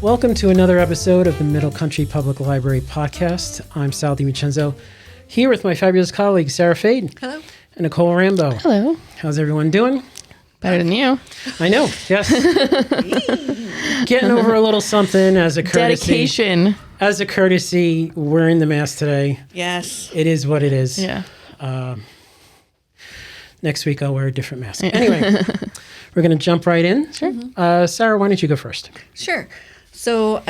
Welcome to another episode of the Middle Country Public Library podcast. I'm Sal DiVincenzo, here with my fabulous colleague, Sara Fade. Hello. And Nicole Rambo. Hello. How's everyone doing? Better than you. I know, yes. Getting over a little something as a courtesy. Dedication. As a courtesy, wearing the mask today. Yes. It is what it is. Yeah. Next week, I'll wear a different mask. Anyway, we're going to jump right in. Sure. Sarah, why don't you go first? Sure. So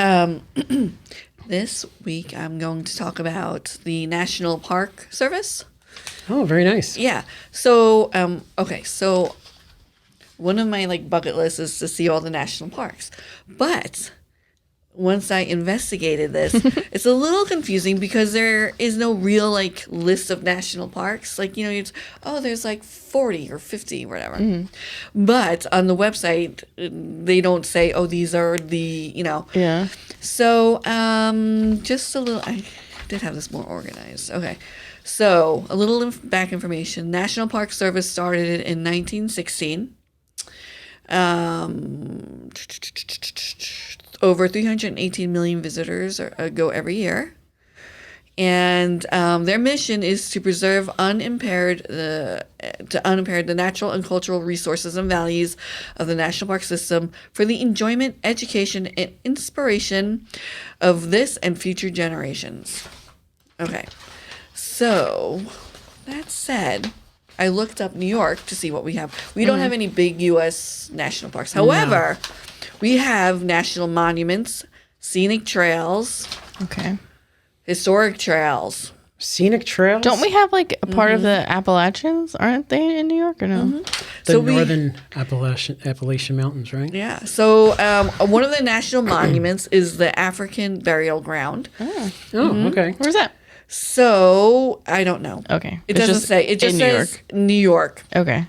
this week I'm going to talk about the National Park Service. Oh, very nice. Yeah. So okay. So one of my bucket lists is to see all the national parks, but once I investigated this, it's a little confusing because there is no real list of national parks. There's 40 or 50 or whatever. Mm-hmm. But on the website, they don't say, oh, these are the, Yeah. So just a little, I did have this more organized. Okay. So a little back information. National Park Service started in 1916. Over 318 million visitors go every year. And their mission is to preserve unimpaired the natural and cultural resources and values of the national park system for the enjoyment, education, and inspiration of this and future generations. Okay. So, that said, I looked up New York to see what we have. We don't have any big U.S. national parks. However, we have national monuments, scenic trails, Okay. historic trails. Scenic trails? Don't we have a part of the Appalachians? Aren't they in New York or no? The northern Appalachian Mountains, right? Yeah. So one of the national monuments is the African Burial Ground. Oh. Oh, okay. Where's that? So I don't know. Okay. It doesn't say. It just in New says York. New York. Okay.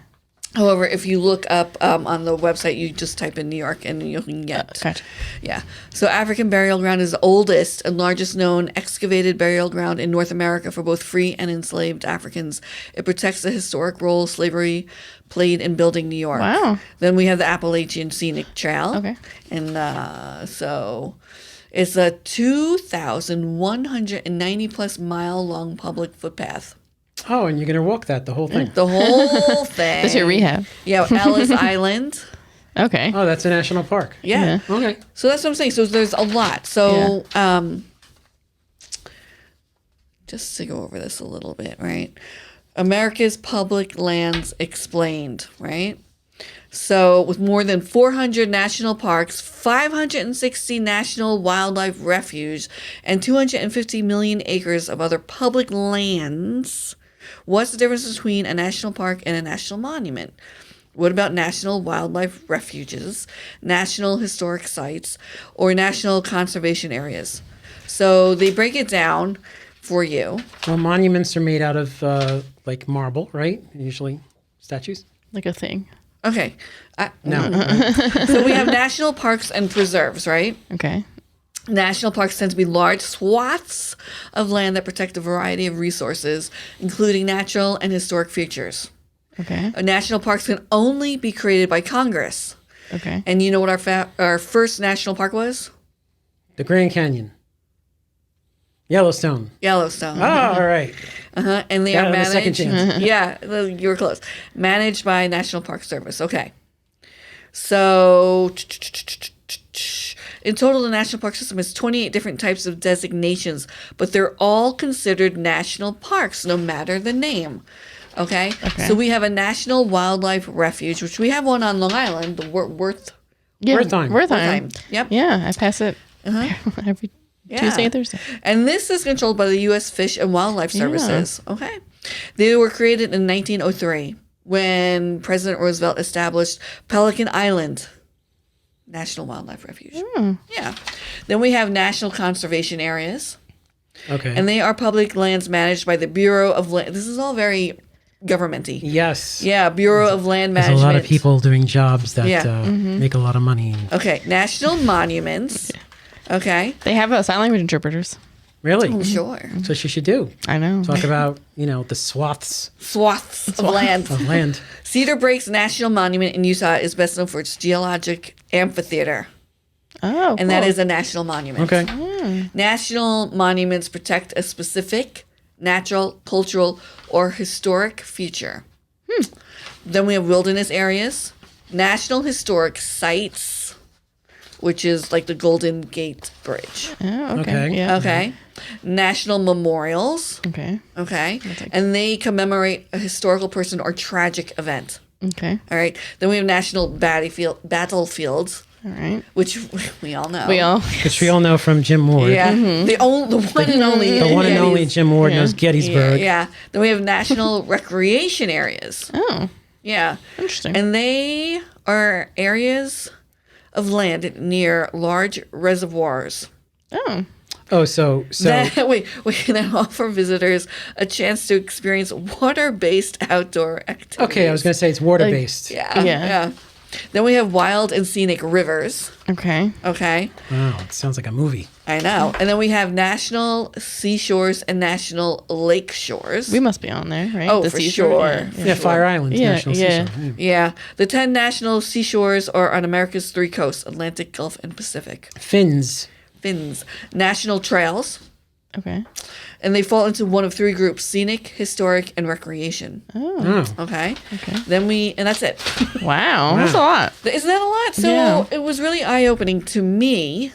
However, if you look up on the website, you just type in New York and you can get. Gotcha. Yeah. So African Burial Ground is the oldest and largest known excavated burial ground in North America for both free and enslaved Africans. It protects the historic role slavery played in building New York. Wow. Then we have the Appalachian Scenic Trail. Okay. And so it's a 2,190 plus mile long public footpath. Oh, and you're going to walk the whole thing. The whole thing. That's your rehab. Yeah, Ellis Island. Okay. Oh, that's a national park. Yeah. Okay. So that's what I'm saying. So there's a lot. So just to go over this a little bit, right? America's Public Lands Explained, right? So with more than 400 national parks, 560 national wildlife refuge, and 250 million acres of other public lands, what's the difference between a national park and a national monument? What about national wildlife refuges, national historic sites, or national conservation areas? So they break it down for you. Well, monuments are made out of marble, right? Usually statues. Like a thing. Okay. No. So we have national parks and preserves, right? Okay. National parks tend to be large swaths of land that protect a variety of resources, including natural and historic features. Okay. National parks can only be created by Congress. Okay. And you know what our first national park was? The Grand Canyon. Yellowstone. Yellowstone. Oh, all right. And they Got are it on the second managed. chance. Yeah, you were close. Managed by National Park Service. Okay. So in total, the National Park System has 28 different types of designations, but they're all considered national parks, no matter the name. Okay? So we have a National Wildlife Refuge, which we have one on Long Island, the Wertheim. Wertheim. Yep. Yeah, I pass it every Tuesday and Thursday. And this is controlled by the U.S. Fish and Wildlife Services. Yeah. Okay. They were created in 1903 when President Roosevelt established Pelican Island National Wildlife Refuge. Yeah. Then we have national conservation areas. Okay. And they are public lands managed by the Bureau of Land. This is all very governmenty. Yes. Yeah, Bureau of Land There's Management. a lot of people doing jobs that Yeah. make a lot of money. Okay, national monuments. Okay. They have sign language interpreters. Really? Sure. That's what you should do. I know. Talk about, the swaths Swaths of land. of land. Cedar Breaks National Monument in Utah is best known for its geologic amphitheater. Oh, and that cool. is a national monument. Okay. National monuments protect a specific natural, cultural, or historic feature. Then we have wilderness areas, national historic sites, which is like the Golden Gate Bridge. Oh, okay. Okay. Yeah. Okay. National memorials. Okay. Okay. And they commemorate a historical person or tragic event. Okay. All right. Then we have national battlefields, All right. which we all know. We all. Which we all know from Jim Ward. Yeah. The one and only. The one and only Gettys. Jim Ward Yeah. knows Gettysburg. Yeah. Then we have national recreation areas. Oh, Yeah. interesting. And they are areas of land near large reservoirs Oh. Oh, so that that offer visitors a chance to experience water-based outdoor activities. okay, I was going to say it's water based. Yeah. Yeah. Then we have wild and scenic rivers. Okay. Okay. Wow, it sounds like a movie. I know. And then we have national seashores and national lake shores. We must be on there, right? Oh, for seashore? sure. Yeah, Fire Island Yeah, National yeah. Seashore. Yeah. The 10 national seashores are on America's 3 coasts, Atlantic, Gulf, and Pacific. Fins. National trails. Okay. And they fall into one of 3 groups: scenic, historic, and recreation. Oh. Okay. Okay. Then and that's it. Wow. That's a lot. Isn't that a lot? So Yeah. it was really eye-opening to me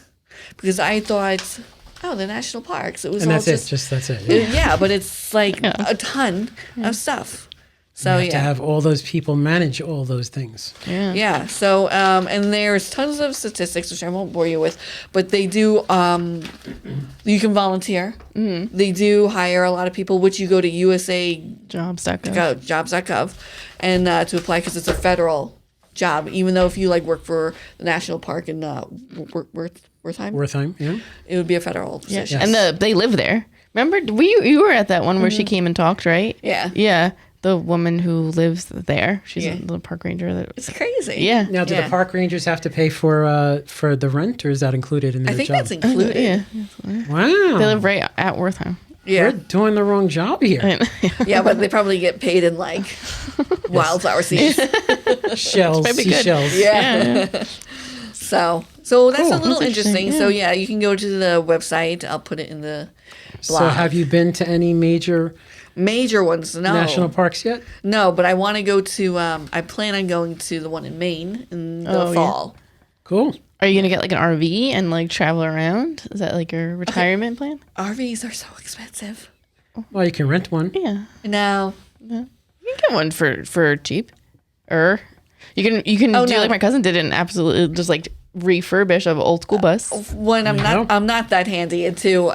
because I thought, oh, the national parks. It was And all that's it. Just that's it. yeah, but it's like Yeah. a ton of stuff. So You have to yeah. have all those people manage all those things. Yeah. Yeah. So, and there's tons of statistics, which I won't bore you with, but they do, you can volunteer. Mm-hmm. They do hire a lot of people, which you go to USA Jobs.gov. jobs.gov and to apply because it's a federal job, even though if you like work for the national park in Wertheim, Wertheim, yeah. it would be a federal Yeah. position. Yes. And they live there. Remember, you were at that one where she came and talked, right? Yeah. Yeah. The woman who lives there. She's Yeah. a little park ranger. It's crazy. Yeah. Now, do Yeah. the park rangers have to pay for the rent, or is that included in their I think job? that's included. Yeah. Wow. They live right at Wertheim. We're Yeah. doing the wrong job here. Yeah, but they probably get paid in like wildflower seeds. That'd Shells, be good. seashells. Yeah. Yeah. So that's Cool. a little That's interesting. interesting, So yeah, you can go to the website. I'll put it in the blog. So, have you been to any major Major ones? No. national parks yet? No, but I want to go to. I plan on going to the one in Maine in the Oh, yeah. fall. Cool. Are you going to get like an RV and like travel around? Is that like your retirement plan? RVs are so expensive. Well, you can rent one. Yeah. No. You can get one for cheap. You can do no. like my cousin did and absolutely just like refurbish of old school bus. One, I'm You not. know? I'm not that handy. And two,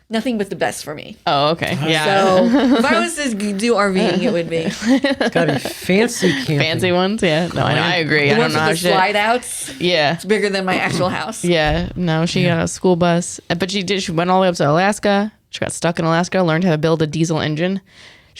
nothing but the best for me. Oh, okay. Yeah. So if I was to do RVing, it would be It's got to be fancy camping. Fancy ones. Yeah. No, I agree. I the don't ones know with how the shit. slide outs. Yeah. It's bigger than my actual house. Yeah. No, she got a school bus, but she went all the way up to Alaska. She got stuck in Alaska, learned how to build a diesel engine.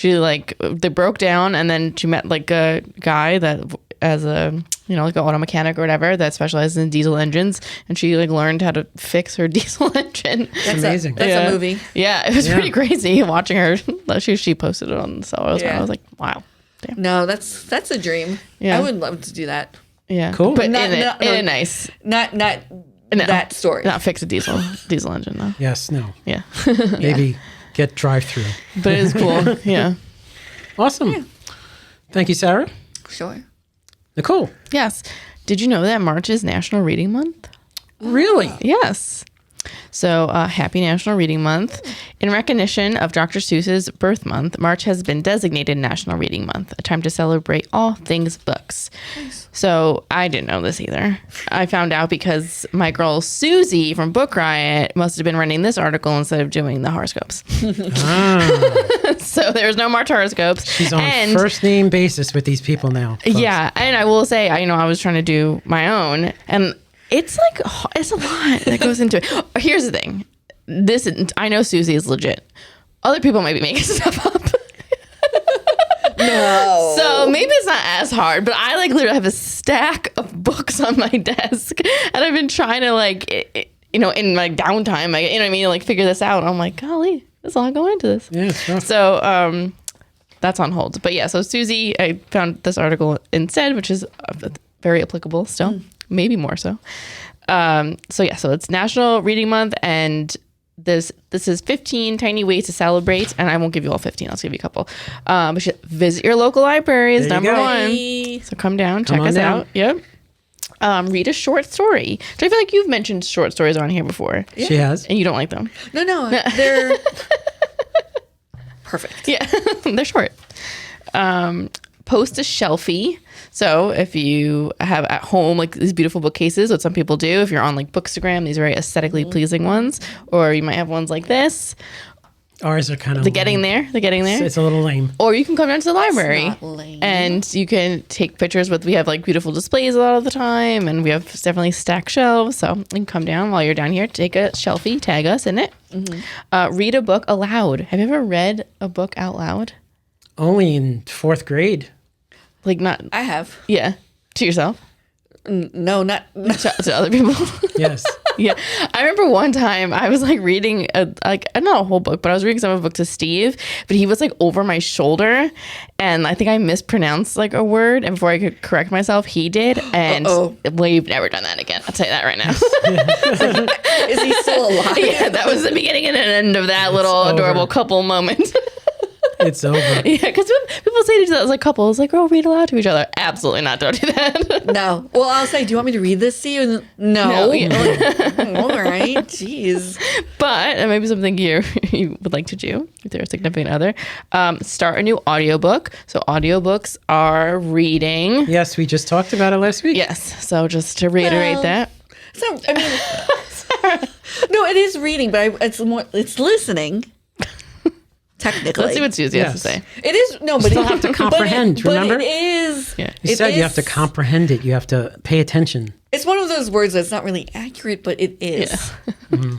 They broke down, and then she met like a guy that as a like an auto mechanic or whatever that specializes in diesel engines, and she like learned how to fix her diesel engine. That's amazing. That's a movie. Yeah, it was Yeah. pretty crazy watching her. She posted it on the so I was Yeah. like, wow, damn. No, that's a dream. Yeah. I would love to do that. Yeah, Cool. but Not- in not- a nice, Not No. that story. not fix a diesel engine though. Yes, no. Yeah, Maybe get drive-through. but it is cool. Yeah. Awesome. Thank you, Sarah. Sure. Nicole. Yes. Did you know that March is National Reading Month? Really? Yes. So, happy National Reading Month. In recognition of Dr. Seuss's birth month, March has been designated National Reading Month, a time to celebrate all things books. So, I didn't know this either. I found out because my girl Susie from Book Riot must have been running this article instead of doing the horoscopes. Ah, So, there's no March horoscopes. she's on first name basis with these people now. folks. Yeah, and I will say, I was trying to do my own, and it's a lot that goes into it. Here's the thing: I know Susie is legit. Other people might be making stuff up. No. So maybe it's not as hard, but I literally have a stack of books on my desk, and I've been trying to in my downtime, figure this out. I'm like, golly, there's a lot going into this. Yeah, it's rough. So that's on hold. But yeah, so Susie, I found this article instead, which is very applicable still, maybe more so. So it's National Reading Month, and this is 15 tiny ways to celebrate, and I won't give you all 15. I'll just give you a couple. But visit your local library is number one. So come down, check us out. Yep. Read a short story. So I feel like you've mentioned short stories on here before. Yeah. She has. And you don't like them. No, they're perfect. Yeah, they're short. Post a shelfie. So if you have at home like these beautiful bookcases, what some people do, if you're on like Bookstagram, these very aesthetically pleasing ones, or you might have ones like this. Ours are kind of They're getting there. It's a little lame. Or you can come down to the library not lame. and you can take pictures we have like beautiful displays a lot of the time, and we have definitely stacked shelves. So you can come down while you're down here, take a shelfie, tag us in it. Read a book aloud. Have you ever read a book out loud? Only in 4th grade. Like not, I have. yeah, to yourself? No, not. To other people? Yes. Yeah. I remember one time I was like reading not a whole book, but I was reading some of a book to Steve, but he was like over my shoulder, and I think I mispronounced like a word, and before I could correct myself, he did, and we've never done that again. I'll tell you that right now. Is he still alive? Yeah, that was the beginning and end of that little adorable couple moment. It's over. Yeah, because people say to each other as like couples, like, "Oh, read aloud to each other." Absolutely not. Don't do that. No. Well, I'll say, do you want me to read this to you? And no. All right. Jeez. But it may be something you would like to do if they're a significant other. Start a new audiobook. So audiobooks are reading. Yes, we just talked about it last week. Yes. So just to reiterate that. So, I mean, no, it is reading, but it's listening. Technically. Let's see what Susie has to say. It is but still have to comprehend, remember? But it is. Yeah. You said you have to comprehend it. You have to pay attention. It's one of those words that's not really accurate, but it is. Yeah.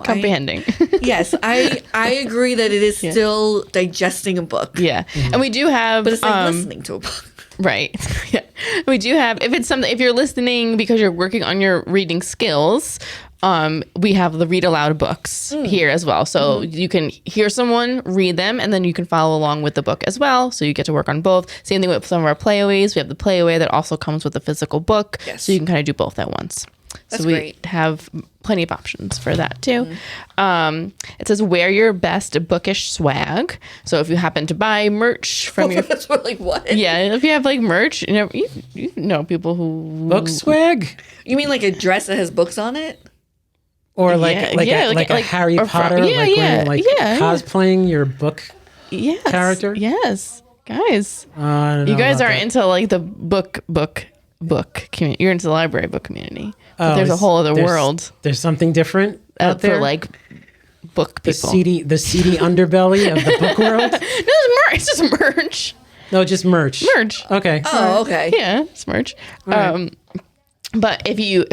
Comprehending. Yes, I agree that it is still digesting a book. Yeah. And we do have, But it's like listening to a book. Right. Yeah. We do have, if you're listening because you're working on your reading skills, we have the read aloud books here as well. So you can hear someone read them, and then you can follow along with the book as well. So you get to work on both. Same thing with some of our playaways. We have the playaway that also comes with a physical book. Yes. So you can kind of do both at once. That's so we great. have plenty of options for that too. It says wear your best bookish swag. So if you happen to buy merch from your That's like what? yeah, if you have like merch, you know people who Book swag? You mean like a dress that has books on it? Or like a Harry Potter, when you're cosplaying your book character? Yes. Guys. I don't know You guys about are that. into like the book community. You're into the library book community. But there's a whole other world There's something different out there for like book the people. seedy underbelly of the book world. No, it's just merch. No, just merch. Merch. Okay. Oh, okay. Yeah, it's merch. right. But if you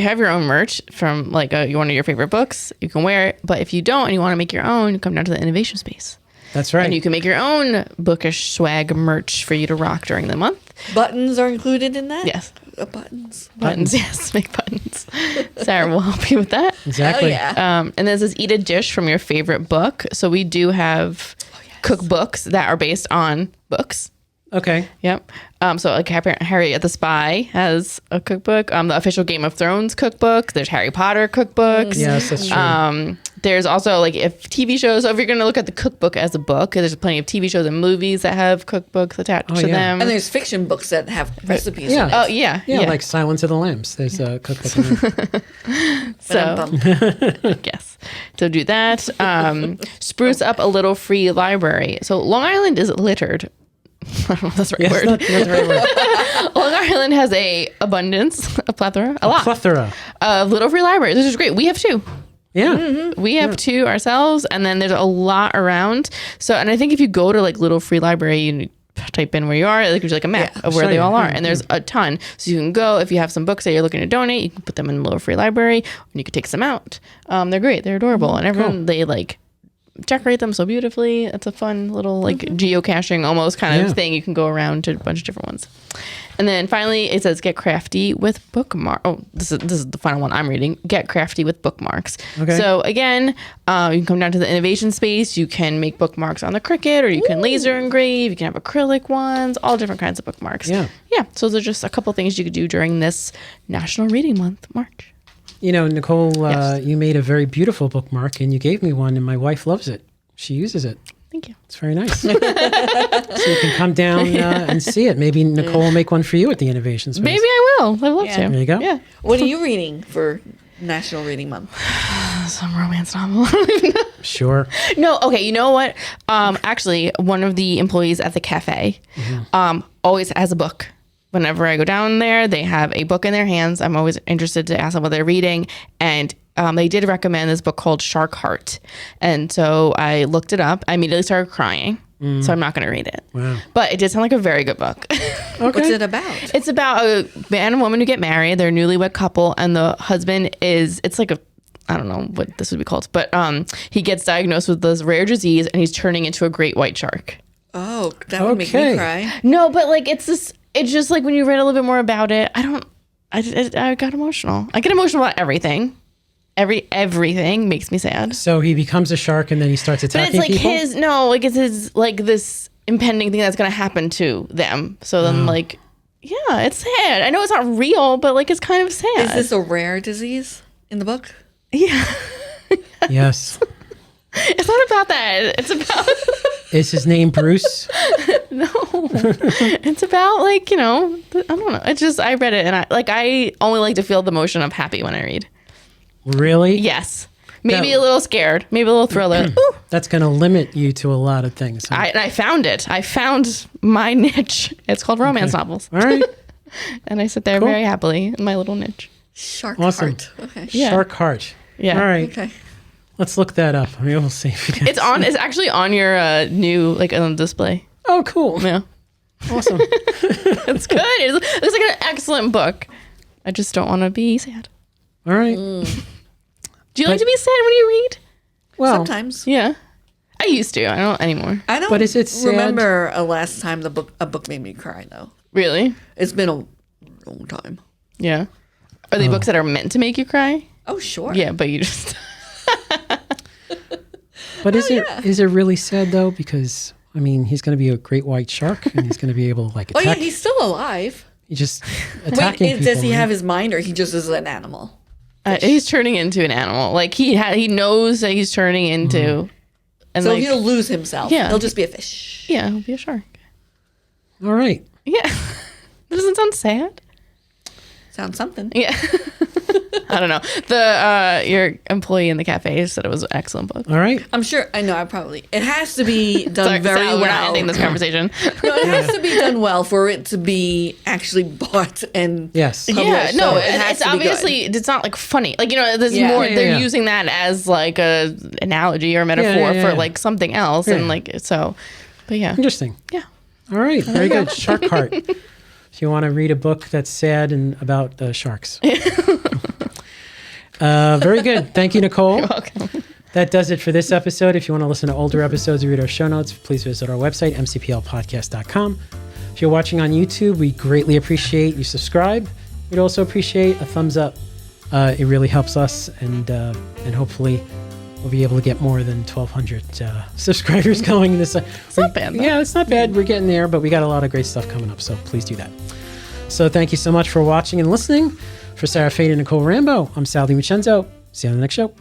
have your own merch from like one of your favorite books, you can wear it. But if you don't and you want to make your own, you come down to the innovation space. That's right. And you can make your own bookish swag merch for you to rock during the month. Buttons are included in that? Yes. Buttons. Buttons, yes, make buttons. Sarah will help you with that. Exactly. Oh, yeah. And this is eat a dish from your favorite book. So we do have cookbooks that are based on books. Okay. Yep. So like Harry the Spy has a cookbook. The official Game of Thrones cookbook. There's Harry Potter cookbooks. Yes, that's true. There's also like if TV shows. So if you're going to look at the cookbook as a book, there's plenty of TV shows and movies that have cookbooks attached to them. And there's fiction books that have recipes Yeah. in it. Oh yeah, Yeah, like Silence of the Lambs. There's a cookbook in there. So yes, so do that. Spruce up a little free library. So Long Island is littered. I don't know if that's the right word. Not the right word. Long Island has a plethora of little free libraries, which is great. We have two. Yeah. We have two ourselves, and then there's a lot around. So, and I think if you go to like Little Free Library, you type in where you are, like there's like a map of where they all are, and there's a ton. So you can go if you have some books that you're looking to donate, you can put them in Little Free Library, and you can take some out. They're great, they're adorable, and everyone they like decorate them so beautifully. It's a fun little like geocaching almost kind of thing. You can go around to a bunch of different ones. And then finally, it says get crafty with bookmarks. Oh, this is the final one I'm reading. Get crafty with bookmarks. Okay. So again, you can come down to the innovation space. You can make bookmarks on the Cricut, or you can laser engrave. You can have acrylic ones, all different kinds of bookmarks. Yeah. So those are just a couple things you could do during this National Reading Month, March. You know, Nicole, you made a very beautiful bookmark, and you gave me one, and my wife loves it. She uses it. Thank you. It's very nice. So you can come down and see it. Maybe Nicole will make one for you at the Innovation Space. Maybe I will. I'd love to. There you go. Yeah. What are you reading for National Reading Month? Some romance novel. Sure. No, okay. You know what? Actually, one of the employees at the cafe always has a book. Whenever I go down there, they have a book in their hands. I'm always interested to ask them what they're reading. And they did recommend this book called Shark Heart. And so I looked it up. I immediately started crying. So I'm not going to read it. Wow. But it did sound like a very good book. Okay. What's it about? It's about a man and woman who get married. They're a newlywed couple. And the husband it's like I don't know what this would be called. But he gets diagnosed with this rare disease and he's turning into a great white shark. Oh, that would make me cry. No, but like it's just like when you read a little bit more about it, I got emotional. I get emotional about everything. Everything makes me sad. So he becomes a shark and then he starts attacking people? people? It's his like this impending thing that's going to happen to them. So then it's sad. I know it's not real, but like it's kind of sad. Is this a rare disease in the book? Yeah. Yes. It's not about that. It's about... Is his name Bruce? No. It's about I don't know. It's just, I read it and I only like to feel the emotion of happy when I read. Really? Yes. Maybe a little scared. Maybe a little thriller. Ooh. That's going to limit you to a lot of things. Huh? I found it. I found my niche. It's called romance novels. All right. And I sit there very happily in my little niche. Shark Heart. Okay. Yeah. Shark Heart. Yeah. All right. Okay. Let's look that up. Maybe we'll see if we can. It's actually on your new display. Oh, cool. Yeah. Awesome. It's good. It looks like an excellent book. I just don't want to be sad. All right. Do you like to be sad when you read? Well, sometimes. Yeah. I used to. I don't anymore. I don't But is it sad? remember a last time a book made me cry, though. Really? It's been a long time. Yeah. Are they books that are meant to make you cry? Oh, sure. Yeah, but you just... But is it really sad, though? Because, I mean, he's going to be a great white shark and he's going to be able to attack. Oh, yeah, he's still alive. He's just attacking people. Does he have his mind or he just is an animal? He's turning into an animal. Like he knows that he's turning into, and so he'll lose himself. Yeah, he'll just be a fish. Yeah, he'll be a shark. All right. Yeah, that doesn't sound sad. Sounds something. Yeah. I don't know. Your employee in the cafe said it was an excellent book. All right. I'm sure. I know. It has to be done very well. We're not ending this conversation. No, it has to be done well for it to be actually bought and yes. Yeah. No, it's obviously it's not like funny. Like there's more. They're using that as like a analogy or metaphor for like something else, and like so. But yeah. Interesting. Yeah. All right. Very good. Shark Heart. If you want to read a book that's sad and about sharks. Very good. Thank you, Nicole. You're welcome. That does it for this episode. If you want to listen to older episodes or read our show notes, please visit our website, mcplpodcast.com. If you're watching on YouTube, we greatly appreciate you subscribe. We'd also appreciate a thumbs up. It really helps us, and hopefully we'll be able to get more than 1,200 subscribers going. It's not bad, though. Yeah, it's not bad. We're getting there, but we got a lot of great stuff coming up, so please do that. So thank you so much for watching and listening. For Sara Fade and Nicole Rambo, I'm Sal DiMincenzo. See you on the next show.